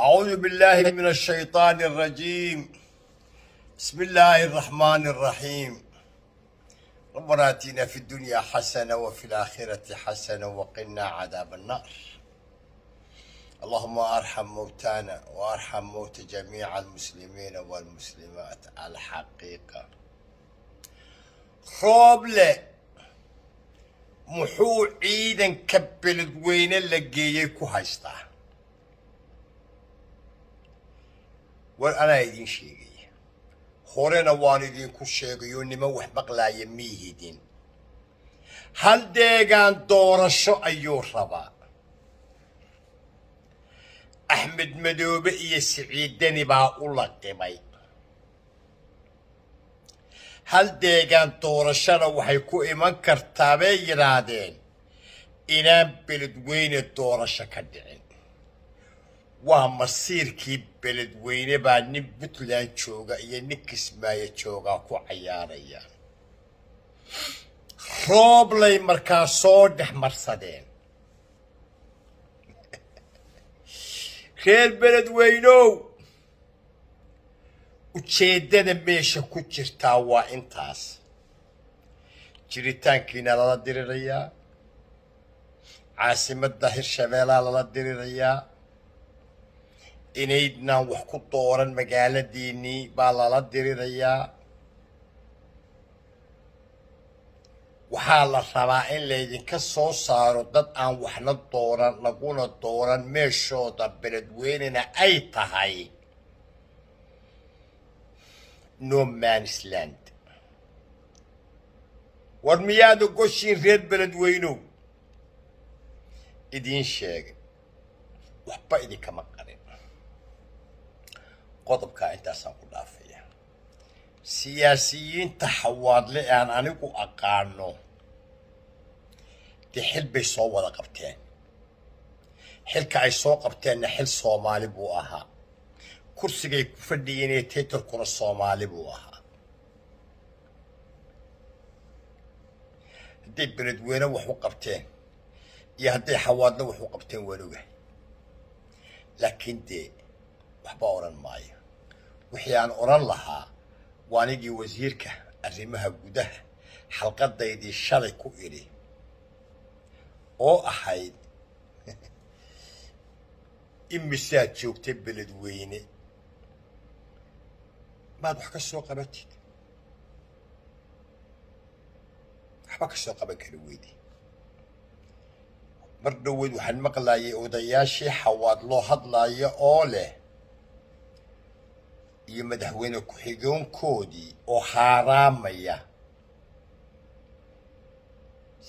أعوذ بالله من الشيطان الرجيم. بسم الله الرحمن الرحيم. ربنا آتنا في الدنيا حسنة وفي الآخرة حسنة وقنا عذاب النار. اللهم أرحم موتانا وأرحم موت جميع المسلمين والمسلمات. الحقيقة خوبلة محو عيدا كبلت وين اللي كوهايستا وأنا يدين شيء هورنا والدين كل شيء يونما وحبق لا يميه دين هل ديغان دور الشو أيو ربا أحمد مدوب إيه سعيد دني با الله قمي هل ديغان دور الشو وحيكو إيمان كرتابي يرادين إنام بلد وين الدور الشو كدعين ومصيركي بلد ويني بعد نبتلان شوغا إيا نكس مايا شوغا كو عياريا خوب لي مركا صودح مرصدين خير بلد وينو وشيدنا ميشا كتير تاوا انتاس جريتان كينا لالا ديريريا عاصمة ظهر شمالا لالا ديريريا إنيدنا وحكو طورا مقالة ديني بالالا ديريريا وحالا ربائن ليدين كسو صارو داد آن وحنا طورا نقونا طورا ميشو دا بلدويننا أي تهي نو مانس لاند ورميادو قوشين ريد بلدوينو إدين شاق وحبا إدي كما قرين قضبكا انتاسان قلافيا سياسيين تحواد لأن أنيقو أقانو دي حل بي سو ودا قبتين حلكا أي سو قبتين حل صومالي بو أها كرسيغي كفردييني تيتر كون الصومالي بو أها دي بردوينة وحو قبتين يا هدي حوادنا وحو قبتين ولوغي لكن دي waxba oran maayo wixii aan oran lahaa waanigii wasiirka arrimaha gudaha xalqadaydii shalay ku iri oo ahayd imisaad joogtay beledweyne maad wax ka soo qabatid waxba ka soo qaban kari weydi mar dhoweyd waxaan maqlaayay odayaashii xawaad loo hadlaayo oo leh iyo madaxweyne ku-xigeenkoodii oo haaraamaya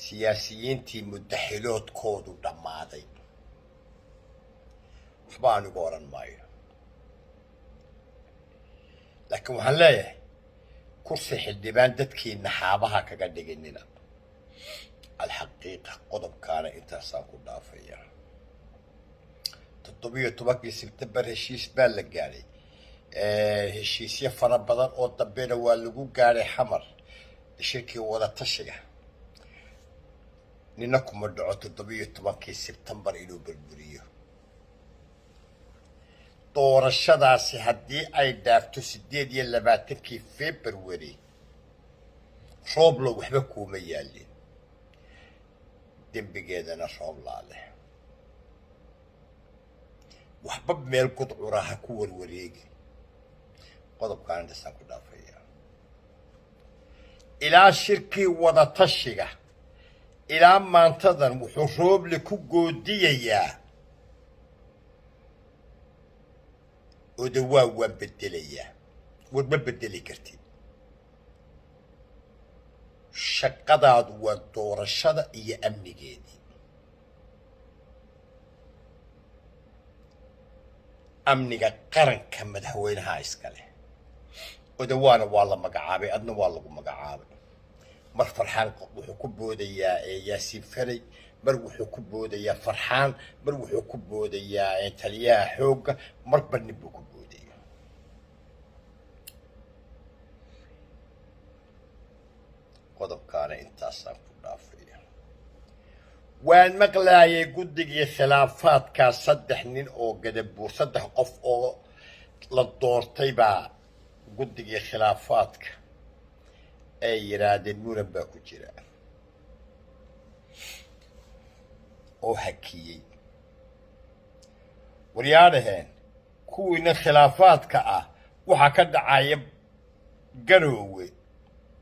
siyaasiyiintii mudaxiloodkoodu dhammaaday waxba anigu oran maayo laakiin waxaan leeyahay kursi xildhibaan dadkiina xaabaha kaga dhiginina alxaqiiqa qodobkaana intaasaan ku dhaafaya 17 sebtembar heshiis baa la gaaray heshiisyo fara badan oo dambena waa lagu gaaray xamar shirkii wada tashiga nina kuma dhaco 17 sebtembar inuu burburiyo doorashadaasi haddii ay dhaafto 28 February roob loo waxba kuma yaalin dembigeedana roob laale waxba meel gudcuraha ku warwareegi qodobkaan intaasaan ku dhaafaya ilaa shirkii wada tashiga ilaa maantadan wuxuu rooble ku goodiyayaa odawaa waa bedelayaa warma bedeli kartid shaqadaadu waa doorashada iyo amnigeedii amniga qaranka madaxweynaha iskale odawaana waa la magacaabay adna waa lagu magacaabay mar farxaan wuxuu ku boodayaa yaasiin faray mar wuxuu ku boodayaa farxaan mar wuxuu ku boodayaa taliyaha xoogga marba nin buu ku boodaya qodobkaana intaasaan ku dhaafaya waan maqlaayay guddigii khilaafaadkaa 3 nin oo gadabuur 3 qof oo la doortay baa guddigii khilaafaadka ay yiraahdeen muran baa ku jira oo hakiyey waryaadaheen kuwiina khilaafaadka ah waxa ka dhacaya garoowe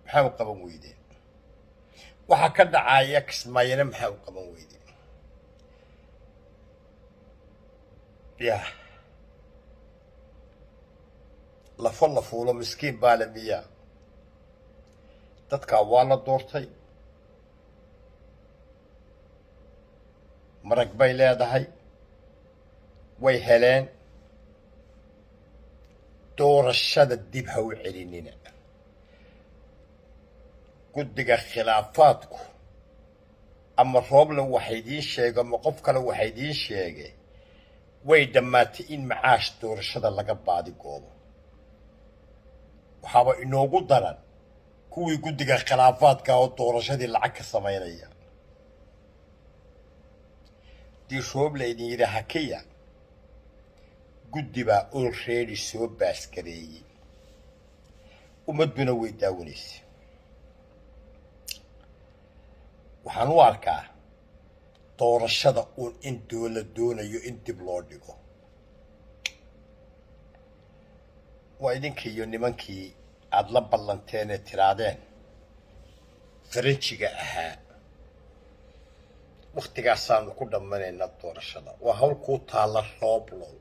maxaa u qaban weydeen waxa ka dhacaya kismaayana maxaa u qaban weydeen yaa la fuulo miskiin baalamiya dadka waa la doortay marag bay leedahay way heleen doorashada dib ha u celinina guddiga khilaafaadku ama roobla waxa idiin sheegay ama qof kale waxa idiin sheegay way dhammaatay in macaash doorashada laga baadi goobo waxaaba inoogu daran kuwii guddiga khilaafaadka oo doorashadii lacag ka samaynaya dii roobla idin yidhi hakiya guddi baa already soo baaskareeyey ummaduna way daawanaysa waxaan u arkaa doorashada uun in dowlad doonayo in dib loo dhigo waa idinkii iyo nimankii aad la ballanteen ee tiraadeen faranjiga ahaa wakhtigaasaanu ku dhammaynaynaa doorashada waa hawl kuu taalla rooblow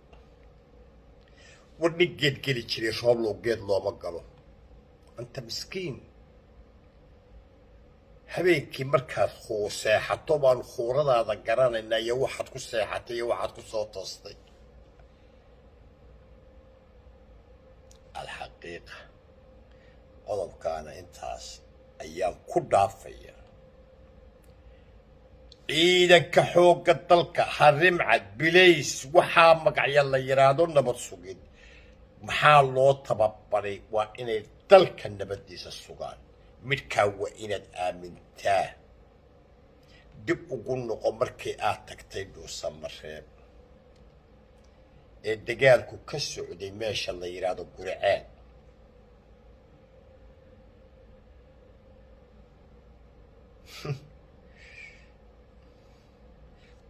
war nin geed geli jiray rooblow geed looma galo anta miskiin habeenkii markaad seexato baan khuuradaada garanaynaa iyo waxaad ku seexatay iyo waxaad ku soo toostay alxaqiiqa qodobkaana intaas ayaan ku dhaafaya ciidanka xoogga dalka harimcad bilays waxaa magacya la yiraahdo nabad sugid maxaa loo tababaray waa inay dalka nabadiisa sugaan midkaa waa inaad aamintaa dib ugu noqo markii aad tagtay dhuusamareeb ee dagaalku ka socday meesha la yiraahdo guriceel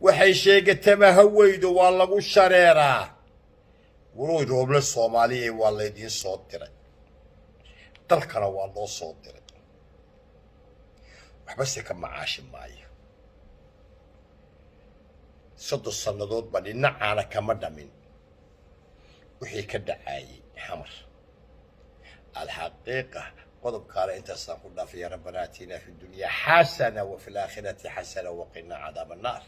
waxay sheegatama haweydu waa lagu shareeraa waroy rooble soomaaliya waa laydiin soo diray dalkana waa loo soo diray waxba se ka macaashi maayo 3 sannadood ba dhinacaana kama dhamin wixii ka dhacayay xamar alxaqiiqa قضب قال انت استغفر الله يا ربنا اتنا في الدنيا حسنه وفي الاخره حسنه وقنا عذاب النار